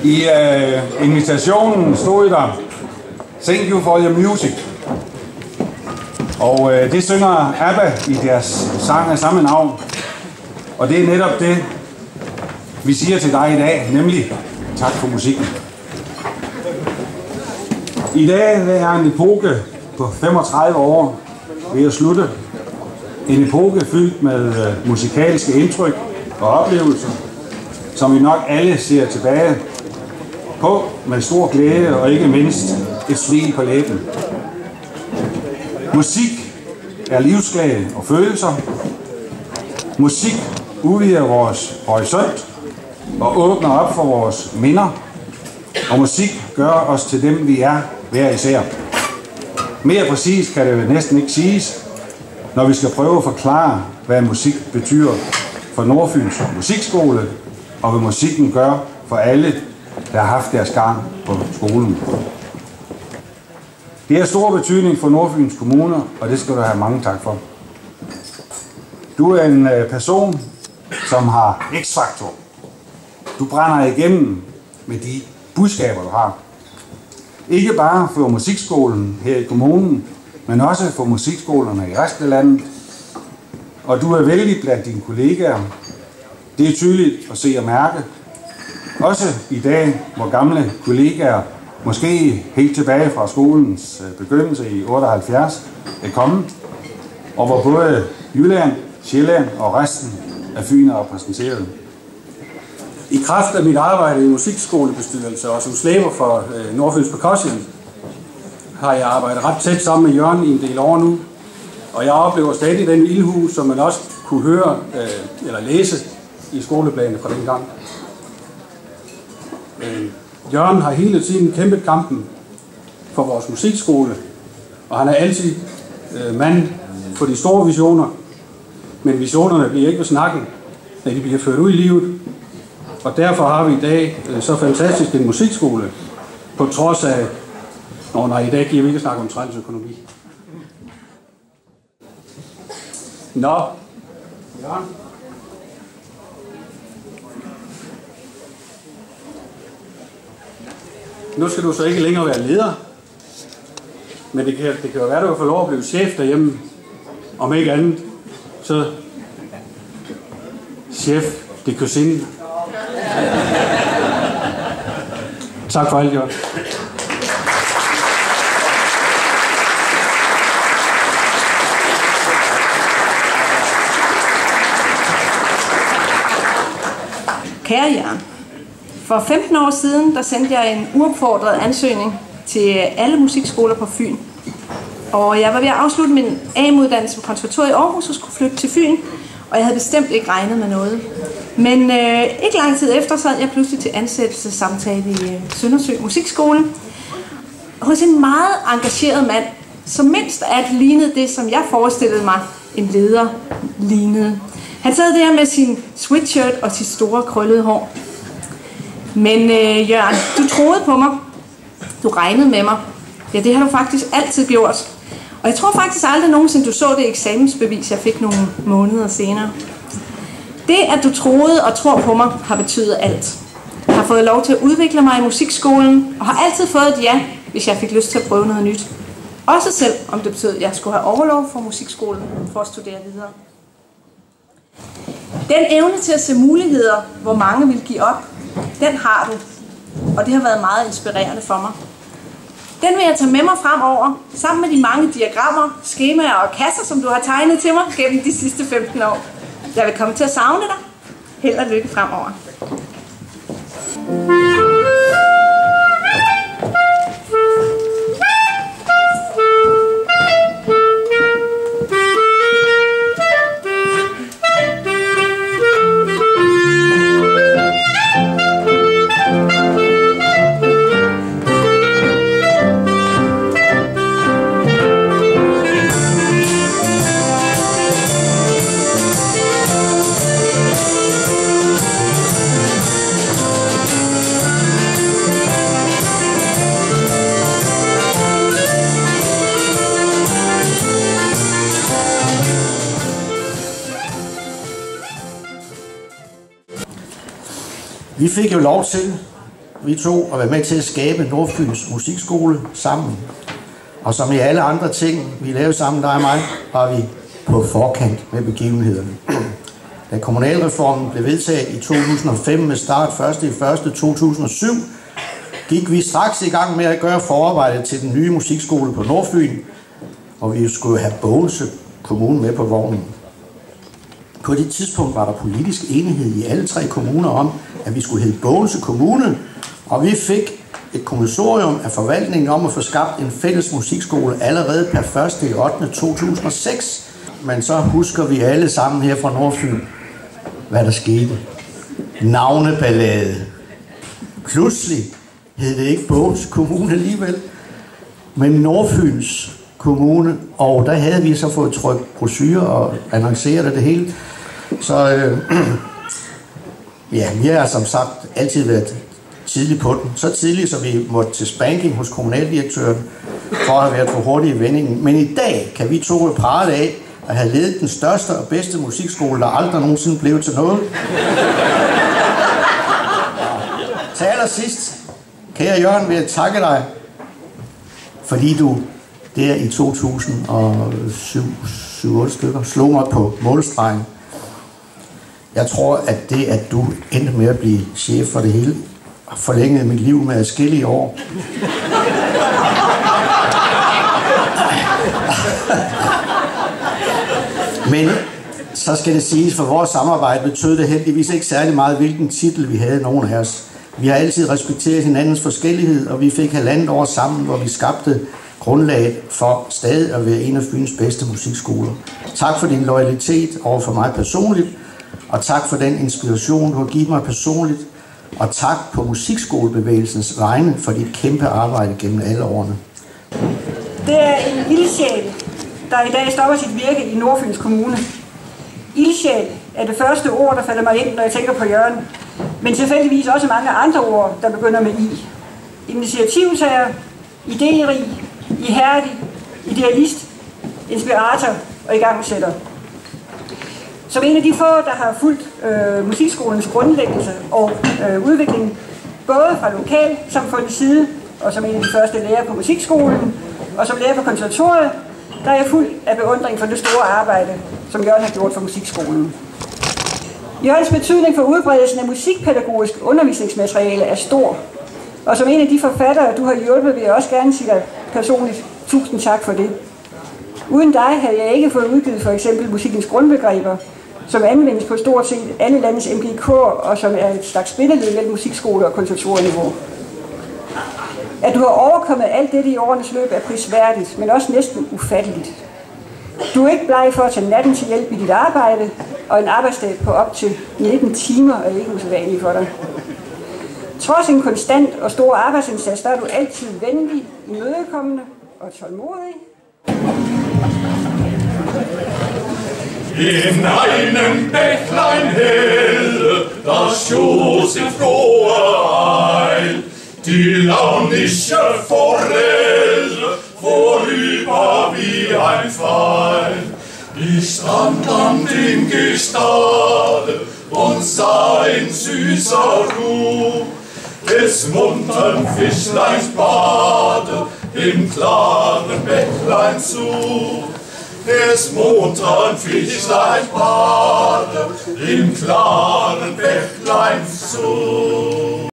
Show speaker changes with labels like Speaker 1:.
Speaker 1: I invitationen stod der "Thank you for your music". Og det synger ABBA i deres sang af samme navn. Og det er netop det, vi siger til dig i dag, nemlig tak for musikken. I dag er en epoke på 35 år ved at slutte. En epoke fyldt med musikalske indtryk og oplevelser, som vi nok alle ser tilbage på med stor glæde og ikke mindst et smil på læben. Musik er livsglæde og følelser. Musik udvider vores horisont og åbner op for vores minder. Og musik gør os til dem, vi er hver især. Mere præcis kan det jo næsten ikke siges, når vi skal prøve at forklare, hvad musik betyder for Nordfyns Musikskole, og hvad musikken gør for alle, der har haft deres gang på skolen. Det har stor betydning for Nordfyns Kommune, og det skal du have mange tak for. Du er en person, som har x-faktor. Du brænder igennem med de budskaber, du har. Ikke bare for musikskolen her i kommunen, men også for musikskolerne i resten af landet. Og du er vældig blandt dine kollegaer. Det er tydeligt at se og mærke. Også i dag, hvor gamle kollegaer, måske helt tilbage fra skolens begyndelse i 78, er kommet, og hvor både Jylland, Sjælland og resten af Fyn er repræsenteret.
Speaker 2: I kraft af mit arbejde i musikskolebestyrelse og som slæber for Nordfyns Percussion, har jeg arbejdet ret tæt sammen med Jørgen i en del år nu, og jeg oplever stadig den ildhu, som man også kunne høre eller læse i skoleplanene fra den gang. Jørgen har hele tiden kæmpet kampen for vores musikskole, og han er altid mand for de store visioner, men visionerne bliver ikke ved snakken, når de bliver ført ud i livet. Og derfor har vi i dag så fantastisk en musikskole, på trods af, i dag giver vi ikke snakke om transøkonomi. Nå, Jørgen. Nu skal du så ikke længere være leder, men det kan jo være, at du kan få lov at blive chef derhjemme, om ikke andet, så chef de cuisine. Tak for alt, Jørgen.
Speaker 3: Kære Jørgen, for 15 år siden, der sendte jeg en uopfordret ansøgning til alle musikskoler på Fyn. Og jeg var ved at afslutte min AM-uddannelse på konservatoriet i Aarhus og skulle flytte til Fyn, og jeg havde bestemt ikke regnet med noget. Men ikke lang tid efter sad jeg pludselig til ansættelsessamtale i Søndersø Musikskole hos en meget engageret mand, som mindst af alt lignede det, som jeg forestillede mig en leder lignede. Han sad der med sin sweatshirt og sit store krøllede hår. Men Jørgen, du troede på mig. Du regnede med mig. Ja, det har du faktisk altid gjort. Og jeg tror faktisk aldrig nogensinde, du så det eksamensbevis, jeg fik nogle måneder senere. Det, at du troede og tror på mig, har betydet alt. Jeg har fået lov til at udvikle mig i musikskolen, og har altid fået et ja, hvis jeg fik lyst til at prøve noget nyt. Også selv om det betød, at jeg skulle have overlov for musikskolen for at studere videre. Den evne til at se muligheder, hvor mange vil give op, den har du. Og det har været meget inspirerende for mig. Den vil jeg tage med mig fremover, sammen med de mange diagrammer, skemaer og kasser, som du har tegnet til mig gennem de sidste 15 år. Jeg vil komme til at savne dig. Held og lykke fremover.
Speaker 4: Vi fik jo lov til, vi to, at være med til at skabe Nordfyns Musikskole sammen. Og som i alle andre ting, vi lavede sammen, dig og mig, var vi på forkant med begivenhederne. Da kommunalreformen blev vedtaget i 2005 med start 1.1.2007, gik vi straks i gang med at gøre forarbejdet til den nye musikskole på Nordfyn, og vi skulle have Bogense Kommune med på vognen. På det tidspunkt var der politisk enighed i alle 3 kommuner om, at vi skulle hedde Bogense Kommune, og vi fik et kommissorium af forvaltningen om at få skabt en fælles musikskole allerede per 1.8.2006. Men så husker vi alle sammen her fra Nordfyn, hvad der skete. Navneballade. Pludselig hed det ikke Bogense Kommune alligevel, men Nordfyns Kommune, og der havde vi så fået trykt brochurer og annonceret det hele. Så ja, vi har som sagt altid været tidligt på den. Så tidligt, så vi måtte til spanking hos kommunaldirektøren for at have været for hurtige i vendingen. Men i dag kan vi to prale af at have ledet den største og bedste musikskole, der aldrig nogensinde blev til noget. Til allersidst, kære Jørgen, vil jeg takke dig, fordi du der i 2007-8 stykker slog mig på målstregen. Jeg tror, at det, at du endte med at blive chef for det hele, har forlænget mit liv med adskillige år. Men så skal det siges, for vores samarbejde betød det heldigvis ikke særlig meget, hvilken titel vi havde, nogen af os. Vi har altid respekteret hinandens forskellighed, og vi fik 1,5 år sammen, hvor vi skabte grundlaget for stadig at være en af Fyns bedste musikskoler. Tak for din loyalitet over for mig personligt, og tak for den inspiration, du har givet mig personligt, og tak på musikskolebevægelsens vegne for dit kæmpe arbejde gennem alle årene.
Speaker 5: Det er en ildsjæl, der i dag stopper sit virke i Nordfyns Kommune. Ildsjæl er det første ord, der falder mig ind, når jeg tænker på Jørgen, men tilfældigvis også mange andre ord, der begynder med I. Initiativtager, idérig, ihærdig, idealist, inspirator og igangsætter. Som en af de få, der har fulgt musikskolens grundlæggelse og udvikling, både fra lokal samfundets side, og som en af de første lærere på musikskolen, og som lærer på konservatoriet, der er jeg fuld af beundring for det store arbejde, som Jørgen har gjort for musikskolen. Jørgens betydning for udbredelsen af musikpædagogisk undervisningsmateriale er stor, og som en af de forfattere, du har hjulpet, vil jeg også gerne sige dig personligt tusind tak for det. Uden dig havde jeg ikke fået udgivet for eksempel musikkens grundbegreber, som anvendes på stort set alle landets MGK, og som er et slags spilleled mellem musikskole og konservatorieniveau. At du har overkommet alt dette i årenes løb er prisværdigt, men også næsten ufatteligt. Du er ikke bleg for at tage natten til hjælp i dit arbejde, og en arbejdsdag på op til 19 timer er ikke usædvanligt for dig. Trods en konstant og stor arbejdsindsats, der er du altid venlig, imødekommende og tålmodig.
Speaker 6: In einem Bächlein helle, das schoss in froher Eil, die launische Forelle vorüber wie ein Pfeil. Ich stand an dem Gestade und sah in süßer Ruhe des muntern Fischleins Bade im klaren Bächlein zu. Des muntern Fischlein Bade im klaren Bächlein zu.